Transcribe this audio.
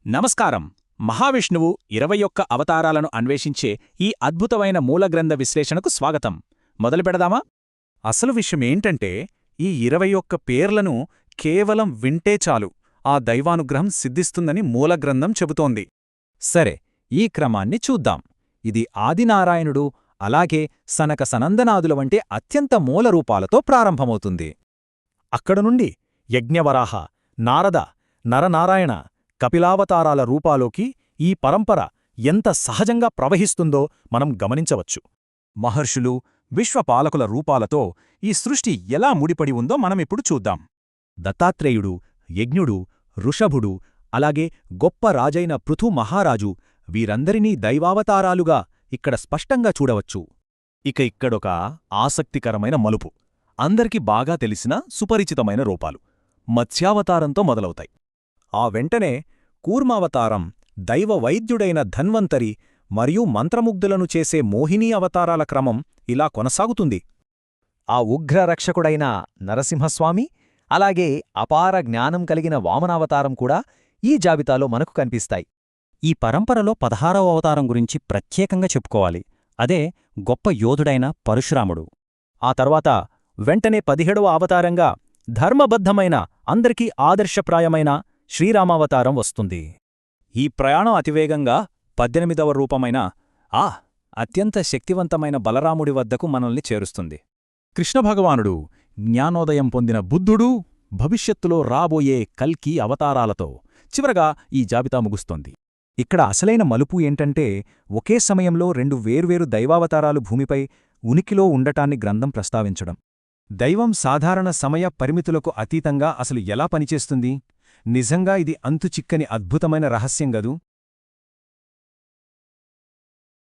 నమస్కారం. మహావిష్ణువు 21 అవతారాలను అన్వేషించే ఈ అద్భుతమైన మూలగ్రంథ విశ్లేషణకు స్వాగతం. మొదలుపెడదామా? అసలు విషయమేంటంటే ఈ 21 పేర్లను కేవలం వింటే చాలు ఆ దైవానుగ్రహం సిద్ధిస్తుందని మూలగ్రంథం చెబుతోంది. సరే, ఈ క్రమాన్ని చూద్దాం. ఇది ఆదినారాయణుడు అలాగే సనక సనందనాదుల వంటి అత్యంత మూలరూపాలతో ప్రారంభమవుతుంది. అక్కడనుండి యజ్ఞవరాహ, నారద, నరనారాయణ, కపిలావతారాల రూపాలోకి ఈ పరంపర ఎంత సహజంగా ప్రవహిస్తుందో మనం గమనించవచ్చు. మహర్షులు, విశ్వపాలకుల రూపాలతో ఈ సృష్టి ఎలా ముడిపడి ఉందో మనమిప్పుడు చూద్దాం. దత్తాత్రేయుడు, యజ్ఞుడు, ఋషభుడు, అలాగే గొప్ప రాజైన పృథు మహారాజు వీరందరినీ దైవావతారాలుగా ఇక్కడ స్పష్టంగా చూడవచ్చు. ఇక్కడొక ఆసక్తికరమైన మలుపు. అందరికి బాగా తెలిసిన సుపరిచితమైన రూపాలు మత్స్యావతారంతో మొదలవుతాయి. ఆ వెంటనే కూర్మావతారం, దైవ వైద్యుడైన ధన్వంతరి మరియు మంత్రముగ్ధులను చేసే మోహినీ అవతారాల క్రమం ఇలా కొనసాగుతుంది. ఆ ఉగ్రరక్షకుడైన నరసింహస్వామి అలాగే అపార జ్ఞానం కలిగిన వామనావతారం కూడా ఈ జాబితాలో మనకు కనిపిస్తాయి. ఈ పరంపరలో 16వ అవతారం గురించి ప్రత్యేకంగా చెప్పుకోవాలి. అదే గొప్ప యోధుడైన పరశురాముడు. ఆ తర్వాత వెంటనే 17వ అవతారంగా ధర్మబద్ధమైన, అందరికీ ఆదర్శప్రాయమైన శ్రీరామావతారం వస్తుంది. ఈ ప్రయాణం అతివేగంగా 18వ రూపమైన అత్యంత శక్తివంతమైన బలరాముడి వద్దకు మనల్ని చేరుస్తుంది. కృష్ణభగవానుడు, జ్ఞానోదయం పొందిన బుద్ధుడు, భవిష్యత్తులో రాబోయే కల్కి అవతారాలతో చివరగా ఈ జాబితా ముగుస్తోంది. ఇక్కడ అసలైన మలుపు ఏంటంటే, ఒకే సమయంలో 2 వేర్వేరు దైవావతారాలు భూమిపై ఉనికిలో ఉండటాన్ని గ్రంథం ప్రస్తావించడం. దైవం సాధారణ సమయ పరిమితులకు అతీతంగా అసలు ఎలా పనిచేస్తుంది? నిజంగా ఇది అంతుచిక్కని అద్భుతమైన రహస్యం గదూ.